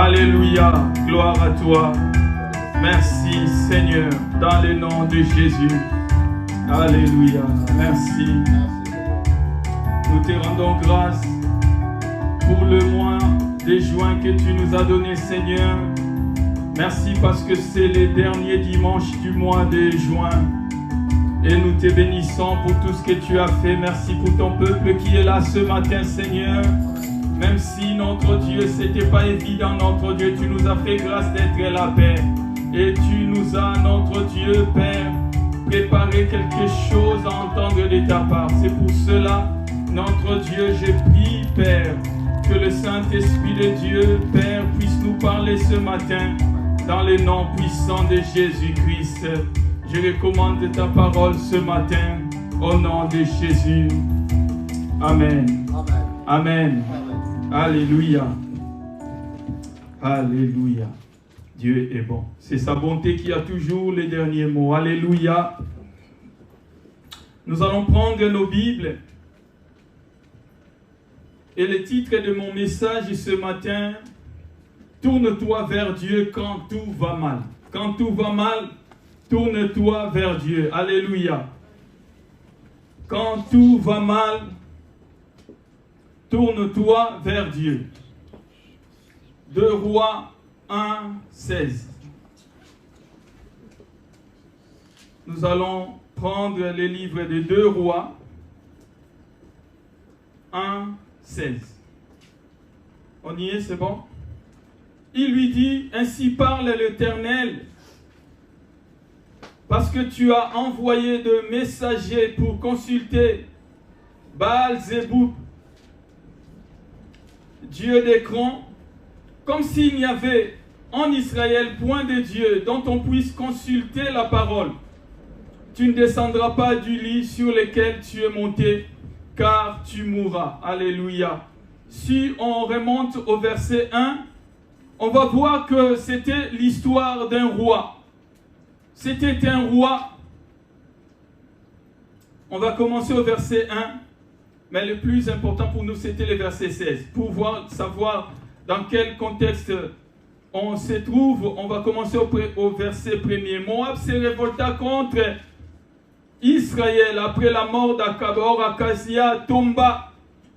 Alléluia, gloire à toi. Merci Seigneur, dans le nom de Jésus. Alléluia, merci. Nous te rendons grâce pour le mois de juin que tu nous as donné, Seigneur. Merci parce que c'est les derniers dimanches du mois de juin. Et nous te bénissons pour tout ce que tu as fait. Merci pour ton peuple qui est là ce matin, Seigneur. Même si notre Dieu, c'était pas évident, notre Dieu, tu nous as fait grâce d'être la paix. Et tu nous as, notre Dieu, Père, préparé quelque chose à entendre de ta part. C'est pour cela, notre Dieu, je prie, Père, que le Saint-Esprit de Dieu, Père, puisse nous parler ce matin dans le nom puissant de Jésus-Christ. Je recommande ta parole ce matin au nom de Jésus. Amen. Amen. Amen. Alléluia. Alléluia. Dieu est bon. C'est sa bonté qui a toujours les derniers mots. Alléluia. Nous allons prendre nos Bibles. Et le titre de mon message ce matin, tourne-toi vers Dieu quand tout va mal. Quand tout va mal, tourne-toi vers Dieu. Alléluia. Quand tout va mal, tourne-toi vers Dieu. 2 Rois 1, 16. Nous allons prendre les livres de 2 Rois 1, 16. On y est, c'est bon? Il lui dit, ainsi parle l'Éternel, parce que tu as envoyé de messagers pour consulter Baal-Zéboub, Dieu d'Écran, comme s'il n'y avait en Israël point de Dieu dont on puisse consulter la parole. Tu ne descendras pas du lit sur lequel tu es monté, car tu mourras. Alléluia. Si on remonte au verset 1, on va voir que c'était l'histoire d'un roi. C'était un roi. On va commencer au verset 1. Mais le plus important pour nous, c'était le verset 16. Pour savoir dans quel contexte on se trouve, on va commencer au verset 1er. Moab se révolta contre Israël après la mort d'Akab. Or, Akazia tomba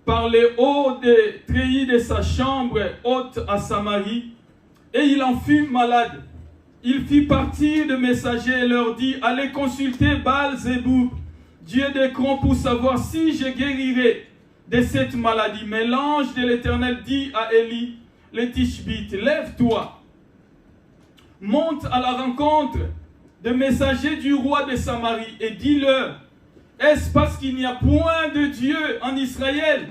par les hauts des treillis de sa chambre haute à Samarie, et il en fut malade. Il fit partir de messagers et leur dit, allez consulter Baal-Zéboub, Dieu d'Écran, pour savoir si je guérirai de cette maladie. Mais l'ange de l'Éternel dit à Élie, le Tishbite, lève-toi, monte à la rencontre des messagers du roi de Samarie et dis-leur, est-ce parce qu'il n'y a point de Dieu en Israël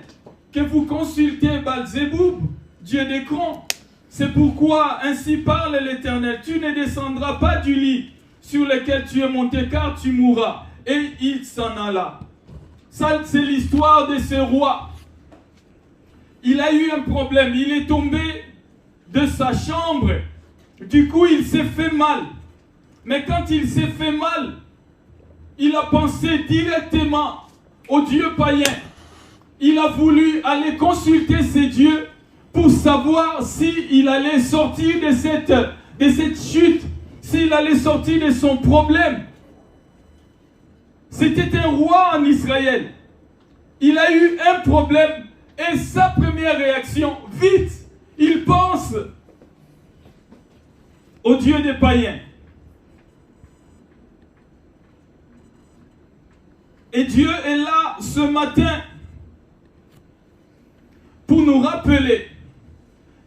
que vous consultez Baal-Zéboub, Dieu d'Écran? C'est pourquoi ainsi parle l'Éternel, tu ne descendras pas du lit sur lequel tu es monté, car tu mourras. Et il s'en alla. Ça, c'est l'histoire de ce roi. Il a eu un problème. Il est tombé de sa chambre. Du coup, il s'est fait mal. Mais quand il s'est fait mal, il a pensé directement au Dieu païen. Il a voulu aller consulter ces dieux pour savoir s'il allait sortir de cette chute, s'il allait sortir de son problème. C'était un roi en Israël. Il a eu un problème et sa première réaction, vite, il pense au Dieu des païens. Et Dieu est là ce matin pour nous rappeler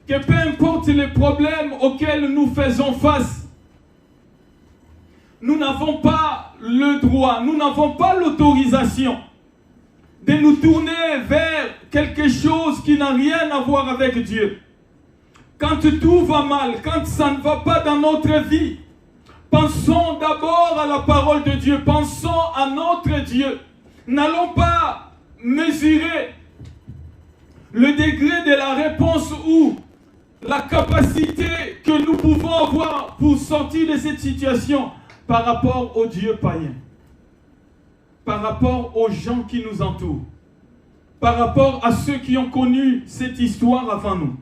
que peu importe les problèmes auxquels nous faisons face, nous n'avons pas le droit, nous n'avons pas l'autorisation de nous tourner vers quelque chose qui n'a rien à voir avec Dieu. Quand tout va mal, quand ça ne va pas dans notre vie, pensons d'abord à la parole de Dieu, pensons à notre Dieu. N'allons pas mesurer le degré de la réponse ou la capacité que nous pouvons avoir pour sortir de cette situation par rapport au Dieu païen, par rapport aux gens qui nous entourent, par rapport à ceux qui ont connu cette histoire avant nous.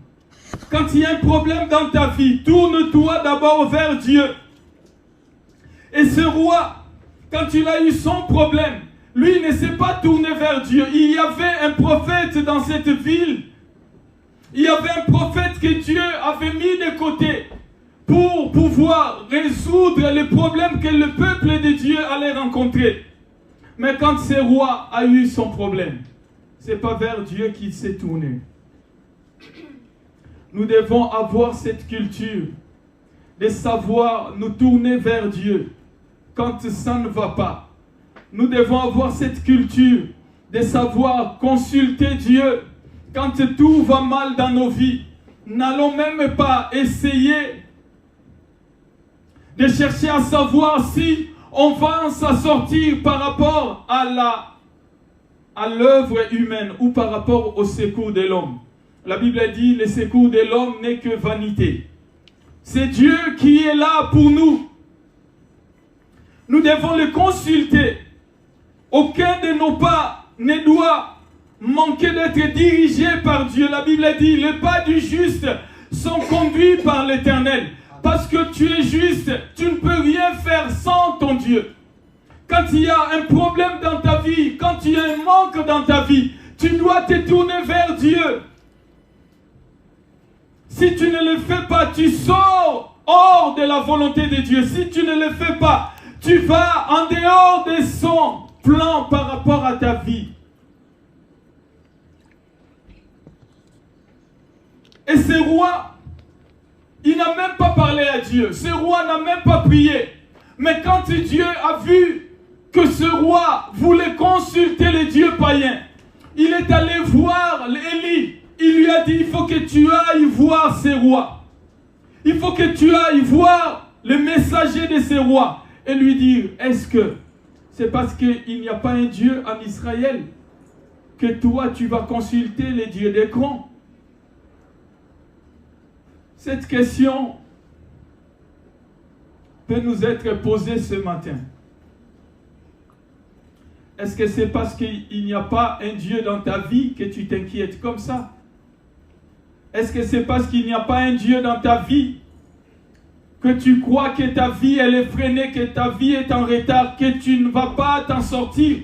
Quand il y a un problème dans ta vie, tourne-toi d'abord vers Dieu. Et ce roi, quand il a eu son problème, lui ne s'est pas tourné vers Dieu. Il y avait un prophète dans cette ville. Il y avait un prophète que Dieu avait mis de côté pour pouvoir résoudre les problèmes que le peuple de Dieu allait rencontrer. Mais quand ce roi a eu son problème, ce n'est pas vers Dieu qu'il s'est tourné. Nous devons avoir cette culture de savoir nous tourner vers Dieu quand ça ne va pas. Nous devons avoir cette culture de savoir consulter Dieu quand tout va mal dans nos vies. N'allons même pas essayer de chercher à savoir si on va s'en sortir par rapport à l'œuvre humaine ou par rapport au secours de l'homme. La Bible dit, le secours de l'homme n'est que vanité. C'est Dieu qui est là pour nous. Nous devons le consulter. Aucun de nos pas ne doit manquer d'être dirigé par Dieu. La Bible dit, les pas du juste sont conduits par l'Éternel. Parce que tu es juste, tu ne peux rien faire sans ton Dieu. Quand il y a un problème dans ta vie, quand il y a un manque dans ta vie, tu dois te tourner vers Dieu. Si tu ne le fais pas, tu sors hors de la volonté de Dieu. Si tu ne le fais pas, tu vas en dehors de son plan par rapport à ta vie. Et ce roi, il n'a même pas parlé à Dieu. Ce roi n'a même pas prié. Mais quand Dieu a vu que ce roi voulait consulter les dieux païens, il est allé voir Élie. Il lui a dit, il faut que tu ailles voir ces rois. Il faut que tu ailles voir le messager de ces rois. Et lui dire, est-ce que c'est parce qu'il n'y a pas un Dieu en Israël que toi tu vas consulter les dieux d'Écran? Cette question peut nous être posée ce matin. Est-ce que c'est parce qu'il n'y a pas un Dieu dans ta vie que tu t'inquiètes comme ça? Est-ce que c'est parce qu'il n'y a pas un Dieu dans ta vie que tu crois que ta vie elle est freinée, que ta vie est en retard, que tu ne vas pas t'en sortir?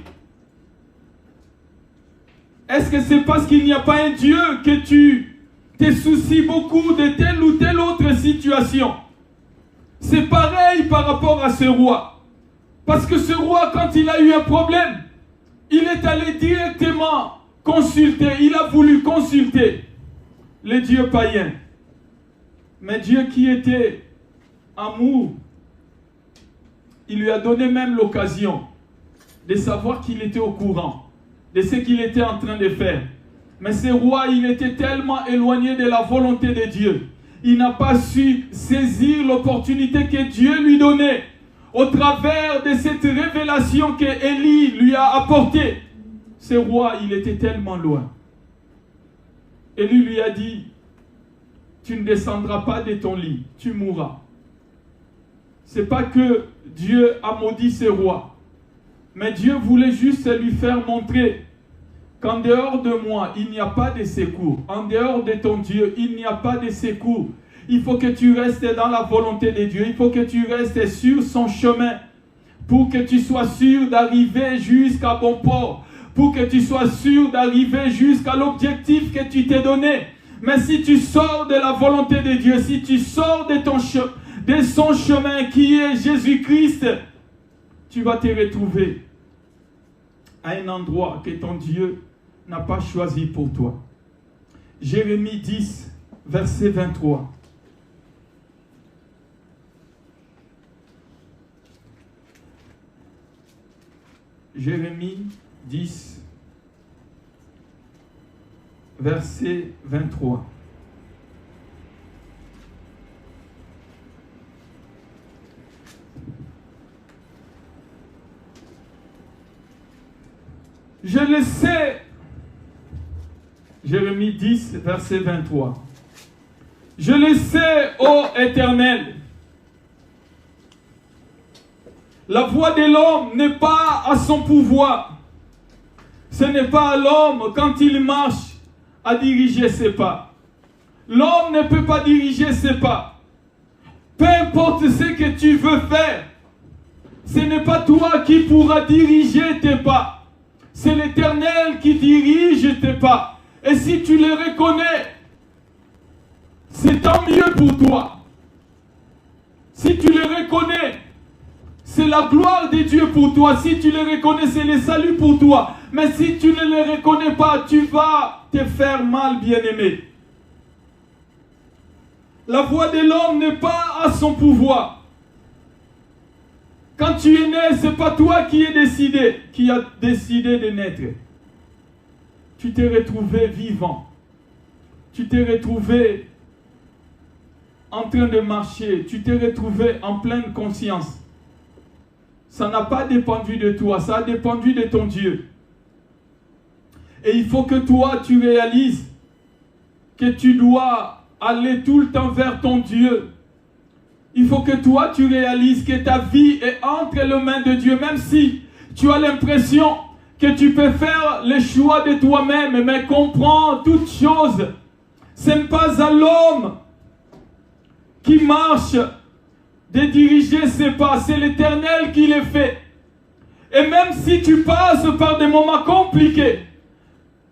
Est-ce que c'est parce qu'il n'y a pas un Dieu que tu te soucies beaucoup de telle ou telle autre situation? C'est pareil par rapport à ce roi. Parce que ce roi, quand il a eu un problème, il est allé directement consulter, il a voulu consulter les dieux païens. Mais Dieu qui était amour, il lui a donné même l'occasion de savoir qu'il était au courant de ce qu'il était en train de faire. Mais ce roi, il était tellement éloigné de la volonté de Dieu. Il n'a pas su saisir l'opportunité que Dieu lui donnait au travers de cette révélation que Élie lui a apportée. Ce roi, il était tellement loin. Élie lui a dit, tu ne descendras pas de ton lit, tu mourras. Ce n'est pas que Dieu a maudit ce roi, mais Dieu voulait juste lui faire montrer qu'en dehors de moi, il n'y a pas de secours. En dehors de ton Dieu, il n'y a pas de secours. Il faut que tu restes dans la volonté de Dieu. Il faut que tu restes sur son chemin pour que tu sois sûr d'arriver jusqu'à bon port. Pour que tu sois sûr d'arriver jusqu'à l'objectif que tu t'es donné. Mais si tu sors de la volonté de Dieu, si tu sors de son chemin qui est Jésus-Christ, tu vas te retrouver à un endroit que ton Dieu n'a pas choisi pour toi. Jérémie 10, verset 23. Jérémie 10, verset 23. Je le sais. Jérémie 10, verset 23. Je le sais, ô Éternel. La voix de l'homme n'est pas à son pouvoir. Ce n'est pas à l'homme, quand il marche, à diriger ses pas. L'homme ne peut pas diriger ses pas. Peu importe ce que tu veux faire, ce n'est pas toi qui pourras diriger tes pas. C'est l'Éternel qui dirige tes pas. Et si tu le reconnais, c'est tant mieux pour toi. Si tu le reconnais, c'est la gloire de Dieu pour toi. Si tu le reconnais, c'est le salut pour toi. Mais si tu ne le reconnais pas, tu vas te faire mal, bien-aimé. La voix de l'homme n'est pas à son pouvoir. Quand tu es né, ce n'est pas toi qui as décidé de naître. Tu t'es retrouvé vivant. Tu t'es retrouvé en train de marcher. Tu t'es retrouvé en pleine conscience. Ça n'a pas dépendu de toi, ça a dépendu de ton Dieu. Et il faut que toi, tu réalises que tu dois aller tout le temps vers ton Dieu. Il faut que toi, tu réalises que ta vie est entre les mains de Dieu, même si tu as l'impression que tu peux faire le choix de toi-même, mais comprends toutes choses. Ce n'est pas à l'homme qui marche de diriger ses pas, c'est l'Éternel qui les fait. Et même si tu passes par des moments compliqués,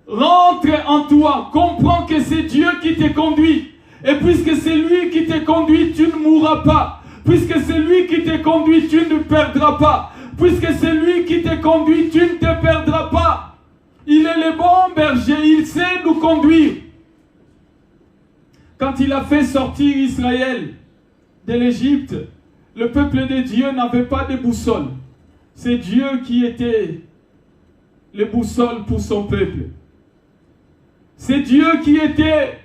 rentre en toi, comprends que c'est Dieu qui te conduit. Et puisque c'est lui qui te conduit, tu ne mourras pas. Puisque c'est lui qui te conduit, tu ne perdras pas. Puisque c'est lui qui te conduit, tu ne te perdras pas. Il est le bon berger, il sait nous conduire. Quand il a fait sortir Israël de l'Égypte, le peuple de Dieu n'avait pas de boussole. C'est Dieu qui était le boussole pour son peuple. C'est Dieu qui était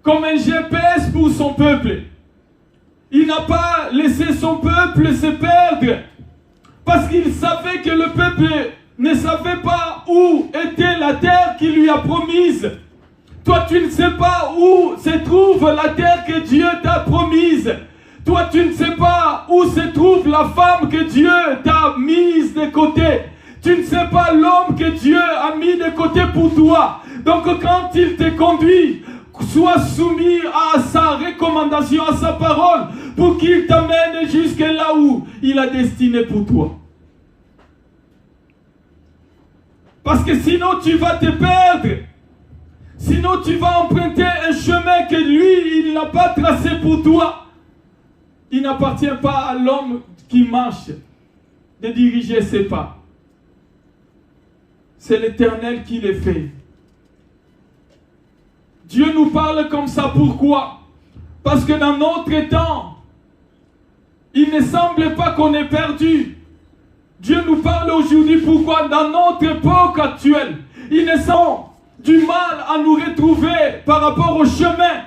comme un GPS pour son peuple. Il n'a pas laissé son peuple se perdre parce qu'il savait que le peuple ne savait pas où était la terre qu'il lui a promise. Toi, tu ne sais pas où se trouve la terre que Dieu t'a promise. Toi, tu ne sais pas où se trouve la femme que Dieu t'a mise de côté. Tu ne sais pas l'homme que Dieu a mis de côté pour toi. Donc, quand il te conduit, sois soumis à sa recommandation, à sa parole, pour qu'il t'amène jusque là où il a destiné pour toi. Parce que sinon, tu vas te perdre. Sinon, tu vas emprunter un chemin que lui, il n'a pas tracé pour toi. Il n'appartient pas à l'homme qui marche de diriger ses pas. C'est l'Éternel qui les fait. Dieu nous parle comme ça, pourquoi? Parce que dans notre temps, il ne semble pas qu'on est perdu. Dieu nous parle aujourd'hui, pourquoi? Dans notre époque actuelle, il ne semble du mal à nous retrouver par rapport au chemin.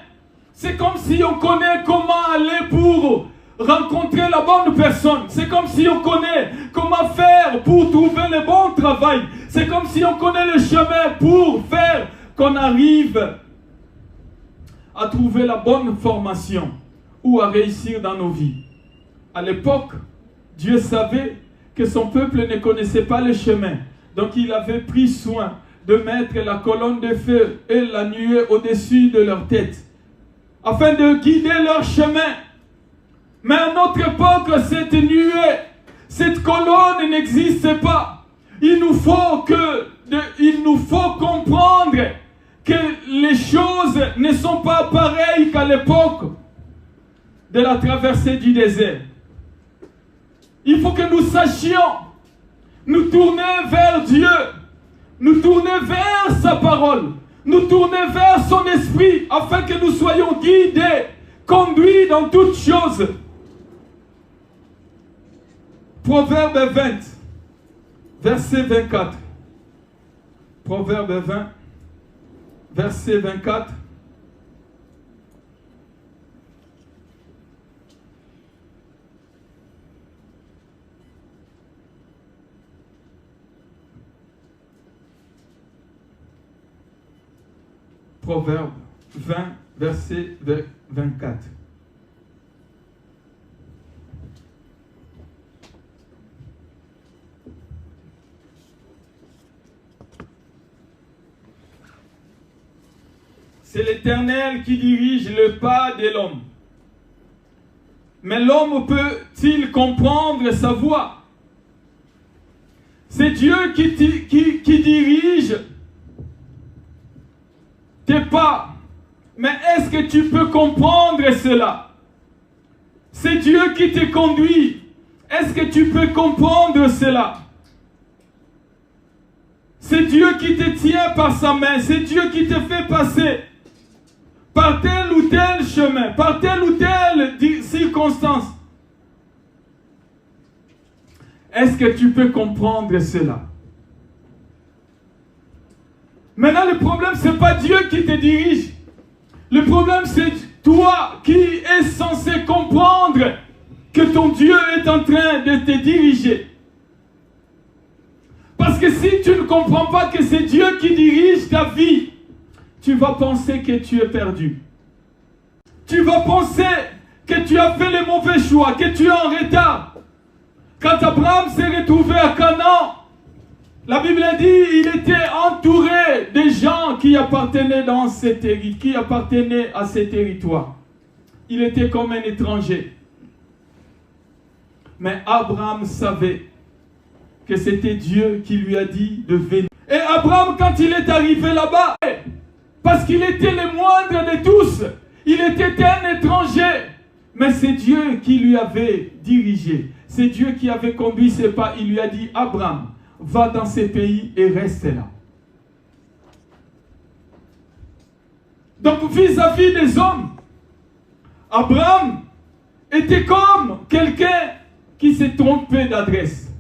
C'est comme si on connaît comment aller pour rencontrer la bonne personne. C'est comme si on connaît comment faire pour trouver le bon travail. C'est comme si on connaît le chemin pour faire qu'on arrive à trouver la bonne formation ou à réussir dans nos vies. À l'époque, Dieu savait que son peuple ne connaissait pas le chemin. Donc il avait pris soin de mettre la colonne de feu et la nuée au-dessus de leur tête, afin de guider leur chemin. Mais à notre époque, cette nuée, cette colonne n'existe pas. Il nous faut comprendre que les choses ne sont pas pareilles qu'à l'époque de la traversée du désert. Il faut que nous sachions nous tourner vers Dieu, nous tourner vers sa parole, nous tourner vers son esprit, afin que nous soyons guidés, conduits dans toutes choses. Proverbe 20, verset 24. Proverbe 20, verset 24. Proverbe 20, verset 24. c'est l'Éternel qui dirige le pas de l'homme. Mais l'homme peut-il comprendre sa voie? C'est Dieu qui dirige tes pas. Mais est-ce que tu peux comprendre cela? C'est Dieu qui te conduit. Est-ce que tu peux comprendre cela? C'est Dieu qui te tient par sa main. C'est Dieu qui te fait passer par tel ou tel chemin, par telle ou telle circonstance. Est-ce que tu peux comprendre cela? Maintenant, le problème, ce n'est pas Dieu qui te dirige. Le problème, c'est toi qui es censé comprendre que ton Dieu est en train de te diriger. Parce que si tu ne comprends pas que c'est Dieu qui dirige ta vie, tu vas penser que tu es perdu. Tu vas penser que tu as fait les mauvais choix, que tu es en retard. Quand Abraham s'est retrouvé à Canaan, la Bible dit qu'il était entouré de gens qui appartenaient à ces territoires. Il était comme un étranger. Mais Abraham savait que c'était Dieu qui lui a dit de venir. Et Abraham, quand il est arrivé là-bas, parce qu'il était le moindre de tous, il était un étranger, mais c'est Dieu qui lui avait dirigé. C'est Dieu qui avait conduit ses pas. Il lui a dit, Abraham, va dans ces pays et reste là. Donc vis-à-vis des hommes, Abraham était comme quelqu'un qui s'est trompé d'adresse.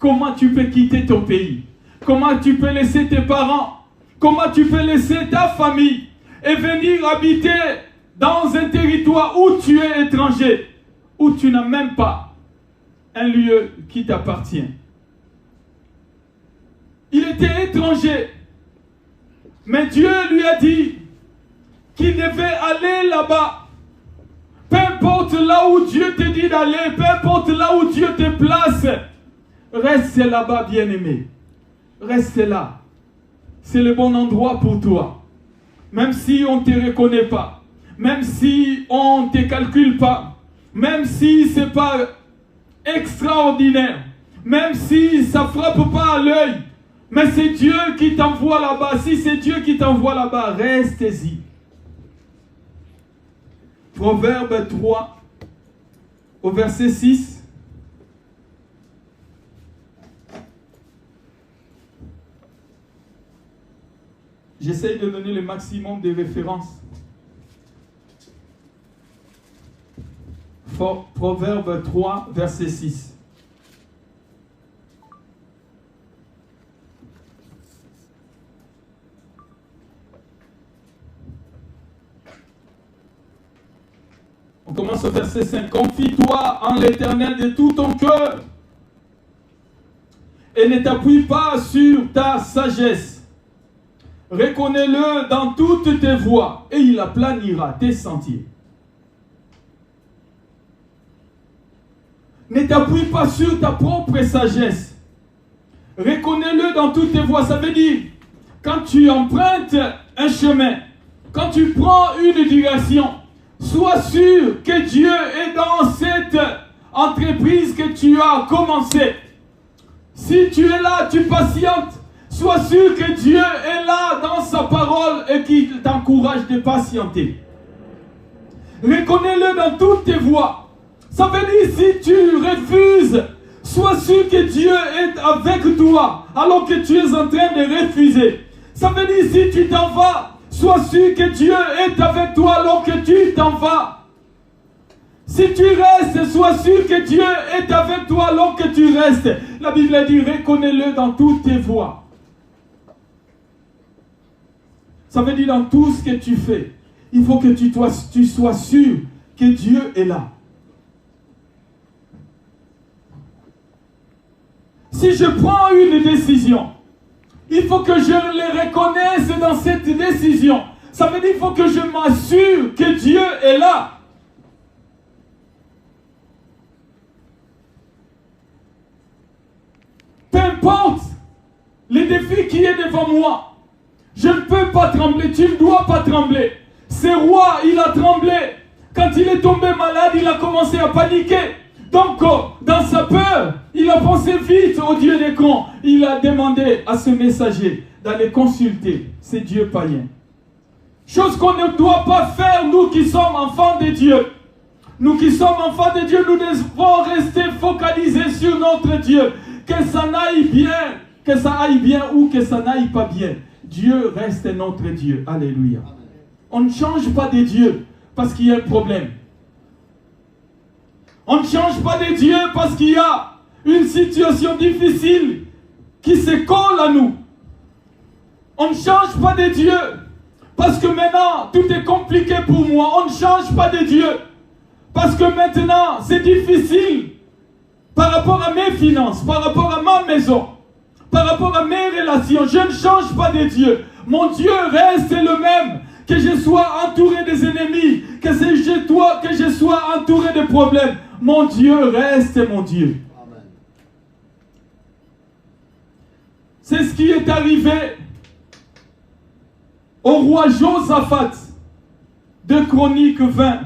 Comment tu peux quitter ton pays? Comment tu peux laisser tes parents? Comment tu peux laisser ta famille et venir habiter dans un territoire où tu es étranger, où tu n'as même pas un lieu qui t'appartient? Il était étranger, mais Dieu lui a dit qu'il devait aller là-bas. Peu importe là où Dieu te dit d'aller, peu importe là où Dieu te place, reste là-bas, bien-aimé. Reste là. C'est le bon endroit pour toi. Même si on ne te reconnaît pas, même si on ne te calcule pas, même si ce n'est pas extraordinaire, même si ça ne frappe pas à l'œil, mais c'est Dieu qui t'envoie là-bas. Si c'est Dieu qui t'envoie là-bas, reste-y. Proverbe 3, au verset 6. J'essaye de donner le maximum de références. Proverbe 3, verset 6. On commence au verset 5. Confie-toi en l'Éternel de tout ton cœur et ne t'appuie pas sur ta sagesse. Reconnais-le dans toutes tes voies et il aplanira tes sentiers. Ne t'appuie pas sur ta propre sagesse. Reconnais-le dans toutes tes voies. Ça veut dire, quand tu empruntes un chemin, quand tu prends une direction, sois sûr que Dieu est dans cette entreprise que tu as commencée. Si tu es là, tu patientes, sois sûr que Dieu est là dans sa parole et qu'il t'encourage de patienter. Reconnais-le dans toutes tes voies. Ça veut dire, si tu refuses, sois sûr que Dieu est avec toi alors que tu es en train de refuser. Ça veut dire, si tu t'en vas, sois sûr que Dieu est avec toi alors que tu t'en vas. Si tu restes, sois sûr que Dieu est avec toi alors que tu restes. La Bible dit, reconnais-le dans toutes tes voies. Ça veut dire, dans tout ce que tu fais, il faut que tu sois sûr que Dieu est là. Si je prends une décision, il faut que je le reconnaisse dans cette décision. Ça veut dire qu'il faut que je m'assure que Dieu est là. Peu importe les défis qui est devant moi, Je ne peux pas trembler, tu ne dois pas trembler. Ce roi, il a tremblé. Quand il est tombé malade, il a commencé à paniquer. Donc, dans sa peur, il a pensé vite au Dieu des camps. Il a demandé à ce messager d'aller consulter ces dieux païens. Chose qu'on ne doit pas faire, nous qui sommes enfants de Dieu. Nous qui sommes enfants de Dieu, nous devons rester focalisés sur notre Dieu. Que ça aille bien ou que ça n'aille pas bien. Dieu reste notre Dieu. Alléluia. On ne change pas de Dieu parce qu'il y a un problème. On ne change pas de Dieu parce qu'il y a une situation difficile qui se colle à nous. On ne change pas de Dieu parce que maintenant tout est compliqué pour moi. On ne change pas de Dieu parce que maintenant c'est difficile par rapport à mes finances, par rapport à ma maison, par rapport à mes relations. Je ne change pas de Dieu. Mon Dieu reste le même. Que je sois entouré des ennemis, que je sois entouré de problèmes. Mon Dieu reste mon Dieu. Amen. C'est ce qui est arrivé au roi Josaphat. 2 Chroniques 20,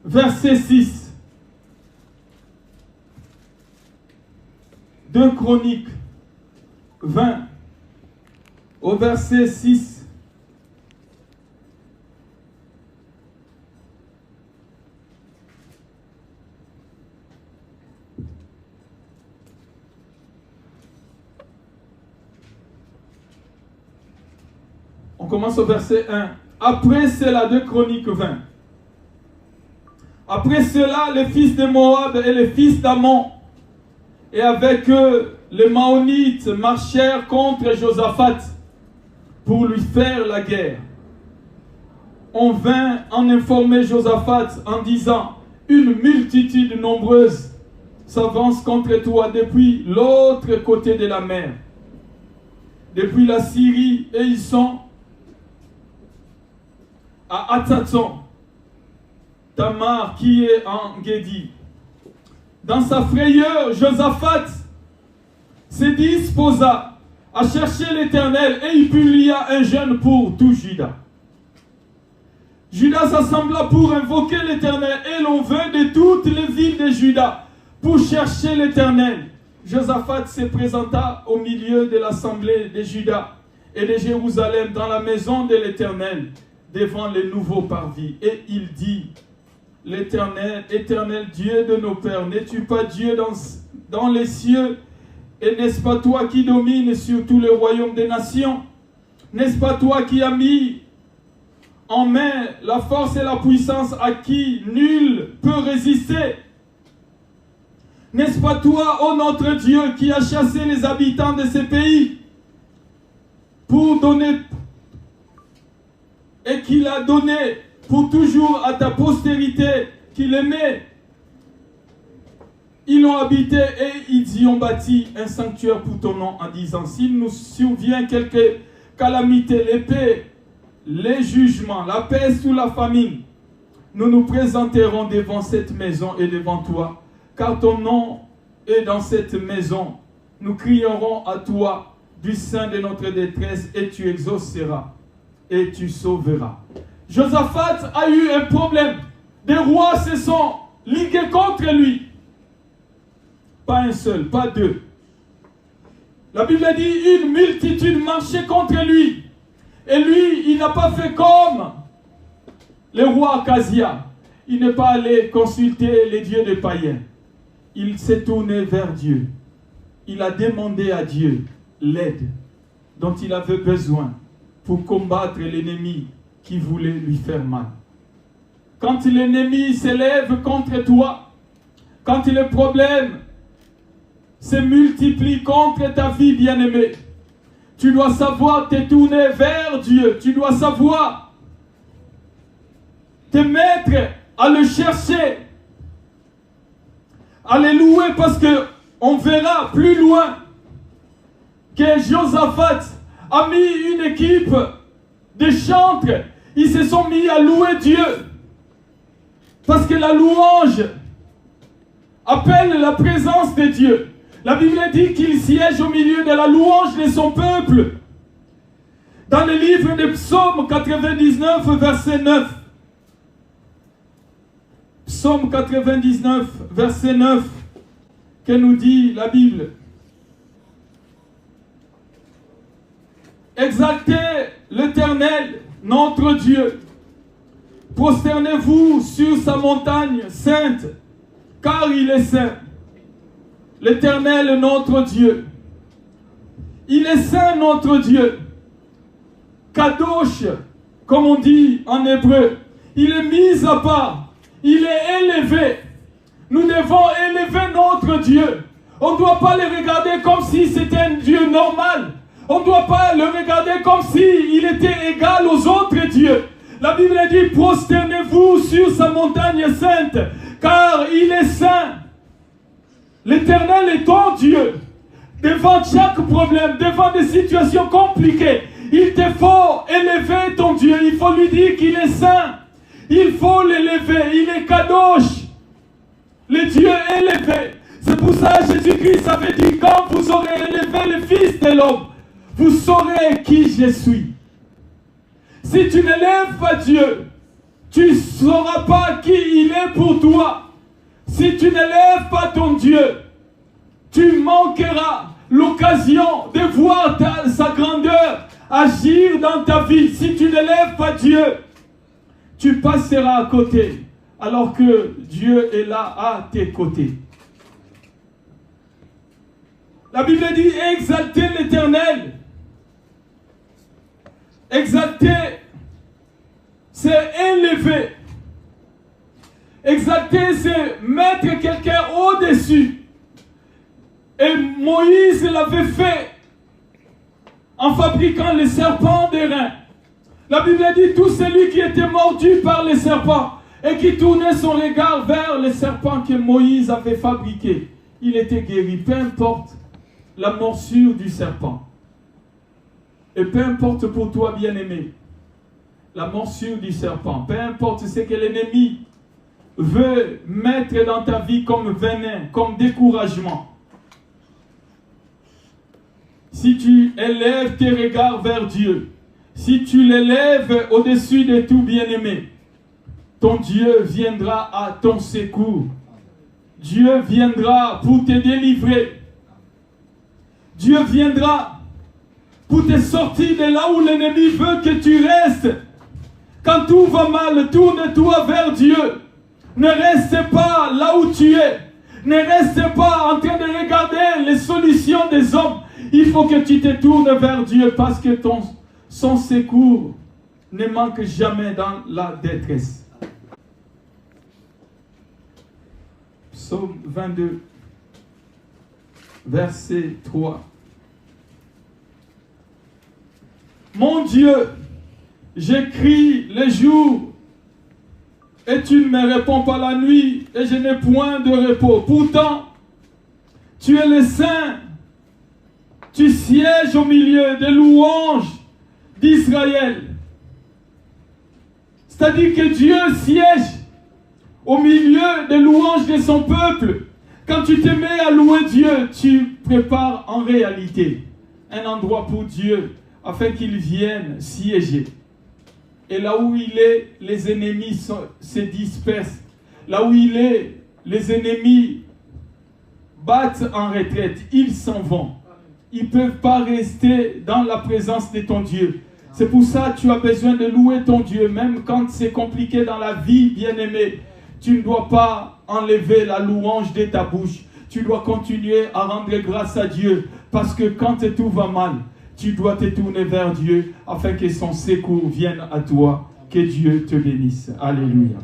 verset 6. 2 Chroniques 20, au verset 6. On commence au verset 1. Après cela, 2 Chroniques 20. Après cela, les fils de Moab et les fils d'Ammon, et avec eux, les Maonites marchèrent contre Josaphat pour lui faire la guerre. On vint en informer Josaphat en disant, une multitude nombreuse s'avance contre toi depuis l'autre côté de la mer, depuis la Syrie, et ils sont à Hatzaton, Tamar qui est en Guédi. Dans sa frayeur, Josaphat se disposa à chercher l'Éternel et il publia un jeûne pour tout Juda. Juda s'assembla pour invoquer l'Éternel et l'on vint de toutes les villes de Juda pour chercher l'Éternel. Josaphat se présenta au milieu de l'assemblée de Juda et de Jérusalem dans la maison de l'Éternel, devant les nouveaux parvis. Et il dit, l'Éternel, éternel Dieu de nos pères, n'es-tu pas Dieu dans les cieux? Et n'est-ce pas toi qui domines sur tous les royaumes des nations? N'est-ce pas toi qui as mis en main la force et la puissance à qui nul peut résister? N'est-ce pas toi, ô notre Dieu, qui as chassé les habitants de ces pays pour donner et qu'il a donné pour toujours à ta postérité qu'il aimait? Ils l'ont habité et ils y ont bâti un sanctuaire pour ton nom en disant, s'il nous survient quelque calamité, l'épée, les jugements, la peste ou la famine, nous nous présenterons devant cette maison et devant toi, car ton nom est dans cette maison. Nous crierons à toi du sein de notre détresse et tu exauceras et tu sauveras. Josaphat a eu un problème. Des rois se sont ligués contre lui. Pas un seul, pas deux. La Bible a dit une multitude marchait contre lui. Et lui, il n'a pas fait comme le roi Acasia. Il n'est pas allé consulter les dieux des païens. Il s'est tourné vers Dieu. Il a demandé à Dieu l'aide dont il avait besoin pour combattre l'ennemi qui voulait lui faire mal. Quand l'ennemi s'élève contre toi, quand les problèmes se multiplient contre ta vie bien-aimée, tu dois savoir te tourner vers Dieu. Tu dois savoir te mettre à le chercher, à le louer, parce que on verra plus loin que Josaphat a mis une équipe de chantres. Ils se sont mis à louer Dieu. Parce que la louange appelle la présence de Dieu. La Bible dit qu'il siège au milieu de la louange de son peuple. Dans le livre de Psaume 99, verset 9. Psaume 99, verset 9, que nous dit la Bible. Exaltez l'Éternel, notre Dieu. Prosternez-vous sur sa montagne sainte, car il est saint. L'Éternel, notre Dieu. Il est saint, notre Dieu. Kadosh, comme on dit en hébreu. Il est mis à part. Il est élevé. Nous devons élever notre Dieu. On ne doit pas le regarder comme si c'était un Dieu normal. On ne doit pas le regarder comme s'il était égal aux autres dieux. La Bible dit, prosternez-vous sur sa montagne sainte, car il est saint. L'Éternel est ton Dieu. Devant chaque problème, devant des situations compliquées, il te faut élever ton Dieu. Il faut lui dire qu'il est saint. Il faut l'élever. Il est kadosh. Le Dieu élevé. C'est pour ça que Jésus-Christ avait dit, quand vous aurez élevé le Fils de l'homme, vous saurez qui je suis. Si tu n'élèves pas Dieu, tu ne sauras pas qui il est pour toi. Si tu n'élèves pas ton Dieu, tu manqueras l'occasion de voir sa grandeur agir dans ta vie. Si tu n'élèves pas Dieu, tu passeras à côté, alors que Dieu est là à tes côtés. La Bible dit, exaltez l'Éternel. Exalter, c'est élever. Exalter, c'est mettre quelqu'un au-dessus. Et Moïse l'avait fait en fabriquant les serpents d'airain. La Bible dit, tout celui qui était mordu par les serpents et qui tournait son regard vers les serpents que Moïse avait fabriqués, il était guéri. Peu importe la morsure du serpent. Et peu importe pour toi, bien-aimé, la morsure du serpent, peu importe ce que l'ennemi veut mettre dans ta vie comme venin, comme découragement. Si tu élèves tes regards vers Dieu, si tu l'élèves au-dessus de tout, bien-aimé, ton Dieu viendra à ton secours. Dieu viendra pour te délivrer. Dieu viendra pour te sortir de là où l'ennemi veut que tu restes. Quand tout va mal, tourne-toi vers Dieu. Ne reste pas là où tu es. Ne reste pas en train de regarder les solutions des hommes. Il faut que tu te tournes vers Dieu parce que son secours ne manque jamais dans la détresse. Psaume 22, verset 3. Mon Dieu, j'écris le jour et tu ne me réponds pas la nuit et je n'ai point de repos. Pourtant, tu es le Saint, tu sièges au milieu des louanges d'Israël. C'est-à-dire que Dieu siège au milieu des louanges de son peuple. Quand tu te mets à louer Dieu, tu prépares en réalité un endroit pour Dieu afin qu'il vienne siéger. Et là où il est, les ennemis se dispersent. Là où il est, les ennemis battent en retraite. Ils s'en vont. Ils ne peuvent pas rester dans la présence de ton Dieu. C'est pour ça que tu as besoin de louer ton Dieu. Même quand c'est compliqué dans la vie, bien-aimé, tu ne dois pas enlever la louange de ta bouche. Tu dois continuer à rendre grâce à Dieu. Parce que quand tout va mal, tu dois te tourner vers Dieu afin que son secours vienne à toi. Que Dieu te bénisse. Alléluia.